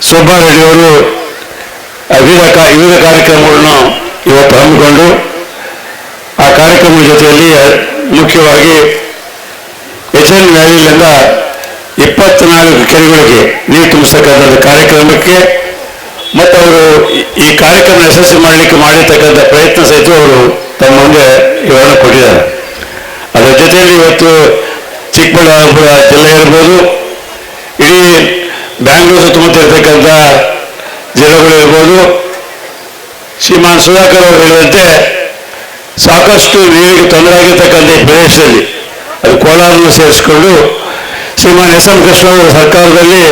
ಸುಬ್ಬಾರೆಡ್ಡಿಯವರು ವಿವಿಧ ಕಾರ್ಯಕ್ರಮಗಳನ್ನು ಇವತ್ತು ಹಮ್ಮಿಕೊಂಡು ಆ ಕಾರ್ಯಕ್ರಮದ ಜೊತೆಯಲ್ಲಿ ಮುಖ್ಯವಾಗಿ HN ವ್ಯಾಲಿಯಿಂದ 24 ಕೆರೆಗಳಿಗೆ ನೀರು ತುಂಬಿಸತಕ್ಕಂಥ ಕಾರ್ಯಕ್ರಮಕ್ಕೆ ಮತ್ತು ಅವರು ಈ ಕಾರ್ಯಕ್ರಮ ಯಶಸ್ವಿ ಮಾಡಲಿಕ್ಕೆ ಮಾಡಿರ್ತಕ್ಕಂಥ ಪ್ರಯತ್ನ ಸಹಿತ ಅವರು ತಮ್ಮ ಮುಂದೆ ವಿವರಣೆ ಕೊಟ್ಟಿದ್ದಾರೆ. ಅದರ ಜೊತೆಯಲ್ಲಿ ಇವತ್ತು ಚಿಕ್ಕಬಳ್ಳಾಪುರ ಜಿಲ್ಲೆ ಇರ್ಬೋದು, ಇಡೀ ಬ್ಯಾಂಗ್ಳೂರು ಸುತ್ತಮುತ್ತ ಇರತಕ್ಕಂಥ ಜಿಲ್ಲೆಗಳು ಇರ್ಬೋದು, ಶ್ರೀಮಾನ್ ಸುಧಾಕರ್ ಅವರು ಹೇಳಿದಂತೆ ಸಾಕಷ್ಟು ನೀರಿಗೆ ತೊಂದರೆ ಆಗಿರ್ತಕ್ಕಂಥ ಈ ಪ್ರದೇಶದಲ್ಲಿ ಅದು ಕೋಲಾರನ್ನು ಸೇರಿಸಿಕೊಂಡು ಶ್ರೀಮಾನ್ SM ಕೃಷ್ಣ ಅವರ ಸರ್ಕಾರದಲ್ಲಿ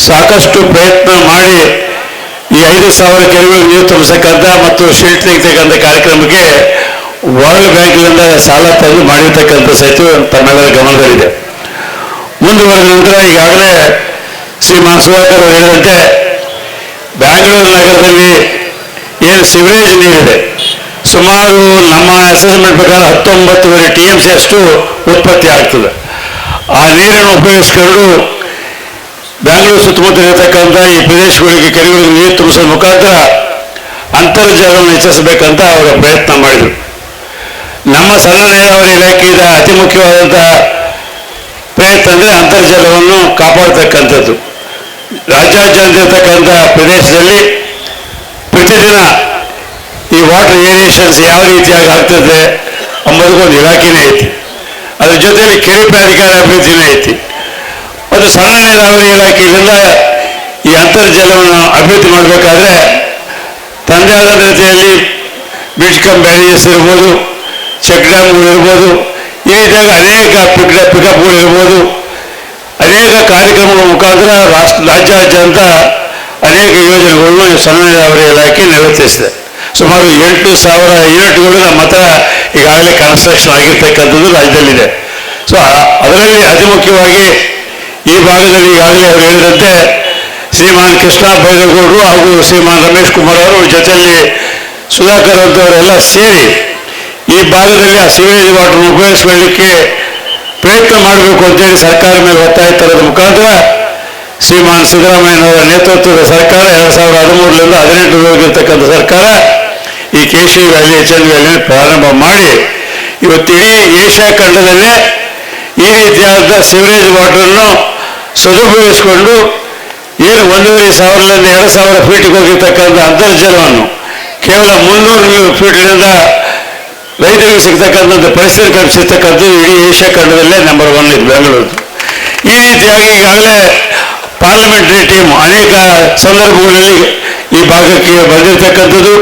ಸಾಕಷ್ಟು ಪ್ರಯತ್ನ ಮಾಡಿ ಈ 5,000 ಕೆರೆಗಳಿಗೆ ನೀರು ತುಂಬಿಸತಕ್ಕಂಥ ಮತ್ತು ಶಿಲ್ಟ್ ತೆಗೆತಕ್ಕಂಥ ಕಾರ್ಯಕ್ರಮಕ್ಕೆ ವರ್ಲ್ಡ್ ಬ್ಯಾಂಕ್ನಿಂದ ಸಾಲ ತಂದು ಮಾಡಿರ್ತಕ್ಕಂಥ ಸಹಿತ ತಮ್ಮೆಲ್ಲರ ಗಮನದಲ್ಲಿದೆ. ಮುಂದುವರೆದ ನಂತರ ಈಗಾಗಲೇ ಶ್ರೀಮಾನ್ ಸುಧಾಕರ್ ಅವರು ಹೇಳಿದಂತೆ ಬ್ಯಾಂಗ್ಳೂರು ನಗರದಲ್ಲಿ ಏನು ಸಿವರೇಜ್ ನೀರಿದೆ ಸುಮಾರು ನಮ್ಮ ಅಸೆಸ್ಮೆಂಟ್ ಪ್ರಕಾರ 19.5 TMC ಅಷ್ಟು ಉತ್ಪತ್ತಿ ಆಗ್ತದೆ. ಆ ನೀರನ್ನು ಉಪಯೋಗಿಸಿಕೊಂಡು ಬ್ಯಾಂಗ್ಳೂರು ಸುತ್ತಮುತ್ತ ಇರತಕ್ಕಂಥ ಈ ಪ್ರದೇಶಗಳಿಗೆ ಕೆರೆಗಳಿಗೆ ನೀರು ತುಂಬಿಸೋ ಮುಖಾಂತರ ಅಂತರ್ಜಲವನ್ನು ಹೆಚ್ಚಿಸಬೇಕಂತ ಅವರ ಪ್ರಯತ್ನ ಮಾಡಿದರು. ನಮ್ಮ ಸಣ್ಣ ನೀರಾವರಿ ಇಲಾಖೆಯಿಂದ ಅತಿ ಮುಖ್ಯವಾದಂಥ ಪ್ರಯತ್ನ ಅಂದರೆ ಅಂತರ್ಜಲವನ್ನು ಕಾಪಾಡತಕ್ಕಂಥದ್ದು. ರಾಜ್ಯಾದ್ಯಂತ ಇರತಕ್ಕಂಥ ಪ್ರದೇಶದಲ್ಲಿ ಪ್ರತಿದಿನ ಈ ವಾಟರ್ ಏರಿಯೇಷನ್ಸ್ ಯಾವ ರೀತಿಯಾಗಿ ಆಗ್ತದೆ ಎಂಬುದಕ್ಕೊಂದು ಇಲಾಖೆನೇ ಐತಿ. ಅದ್ರ ಜೊತೆಯಲ್ಲಿ ಕೆರೆ ಪ್ರಾಧಿಕಾರ ಅಭಿವೃದ್ಧಿನೇ ಐತಿ. ಮತ್ತು ಸಣ್ಣ ನೀರಾವರಿ ಇಲಾಖೆಯಿಂದ ಈ ಅಂತರ್ಜಲವನ್ನು ಅಭಿವೃದ್ಧಿ ಮಾಡಬೇಕಾದ್ರೆ ತಂದೆ ಆದ ರೀತಿಯಲ್ಲಿ ಬ್ರಿಡ್ಜ್ ಕಮ್ ಬ್ಯಾರೇಜಸ್ ಇರ್ಬೋದು, ಚೆಕ್ ಡ್ಯಾಮ್ಗಳು ಇರ್ಬೋದು, ಈ ರೀತಿಯಾಗಿ ಅನೇಕ ಪಿಕಪ್ಗಳು ಇರ್ಬೋದು, ಅನೇಕ ಕಾರ್ಯಕ್ರಮಗಳ ಮುಖಾಂತರ ರಾಜ್ಯಾದ್ಯಂತ ಅನೇಕ ಯೋಜನೆಗಳನ್ನು ಸಣ್ಣ ನೀರಾವರಿ ಇಲಾಖೆ ನಿರ್ವಹಿಸಿದೆ. ಸುಮಾರು 8,000 ಯೂನಿಟ್ಗಳು ನಮ್ಮ ಹತ್ರ ಈಗಾಗಲೇ ಕನ್ಸ್ಟ್ರಕ್ಷನ್ ಆಗಿರ್ತಕ್ಕಂಥದ್ದು ರಾಜ್ಯದಲ್ಲಿದೆ. ಸೊ ಅದರಲ್ಲಿ ಅತಿ ಮುಖ್ಯವಾಗಿ ಈ ಭಾಗದಲ್ಲಿ ಈಗಾಗಲೇ ಅವರು ಹೇಳಿದಂತೆ ಶ್ರೀಮಾನ್ ಕೃಷ್ಣ ಬೈರೇಗೌಡರು ಹಾಗೂ ಶ್ರೀಮಾನ್ ರಮೇಶ್ ಕುಮಾರ್ ಅವರು ಜೊತೆಯಲ್ಲಿ ಸುಧಾಕರ್ ಅಂತವರೆಲ್ಲ ಸೇರಿ ಈ ಭಾಗದಲ್ಲಿ ಆ ಸಿವರೇಜ್ ವಾಟರ್ ಉಪಯೋಗಿಸಿಕೊಳ್ಳಲಿಕ್ಕೆ ಪ್ರಯತ್ನ ಮಾಡಬೇಕು ಅಂತೇಳಿ ಸರ್ಕಾರ ಮೇಲೆ ಒತ್ತಾಯ ತರೋದ ಮುಖಾಂತರ ಶ್ರೀಮಾನ್ ಸಿದ್ದರಾಮಯ್ಯನವರ ನೇತೃತ್ವದ ಸರ್ಕಾರ 2013ರಿಂದ 18 ಇರತಕ್ಕಂಥ ಸರ್ಕಾರ ಈ KC ವ್ಯಾಲಿ HN ವ್ಯಾಲಿ ಪ್ರಾರಂಭ ಮಾಡಿ ಇವತ್ತು ಇಡೀ ಏಷ್ಯಾ ಖಂಡದಲ್ಲೇ ಈ ರೀತಿಯಾದ ಸಿವರೇಜ್ ವಾಟರನ್ನು ಸದುಪಯೋಗಿಸಿಕೊಂಡು ಏನು 1,500ರಿಂದ 2,000 ಫೀಟ್ಗೆ ಹೋಗಿರ್ತಕ್ಕಂಥ ಅಂತರ್ಜಲವನ್ನು ಕೇವಲ 300 ಫೀಟ್ನಿಂದ ರೈತರಿಗೆ ಸಿಗ್ತಕ್ಕಂಥದ್ದು ಪರಿಸ್ಥಿತಿ ಕಲ್ಪಿಸಿರ್ತಕ್ಕಂಥದ್ದು ಇಡೀ ಏಷ್ಯಾ ಖಂಡದಲ್ಲೇ ನಂಬರ್ 1 ಇದು ಬೆಂಗಳೂರು. ಈ ರೀತಿಯಾಗಿ ಈಗಾಗಲೇ ಪಾರ್ಲಿಮೆಂಟರಿ ಟೀಮ್ ಅನೇಕ ಸಂದರ್ಭಗಳಲ್ಲಿ ಈ ಭಾಗಕ್ಕೆ ಬಂದಿರತಕ್ಕಂಥದ್ದು.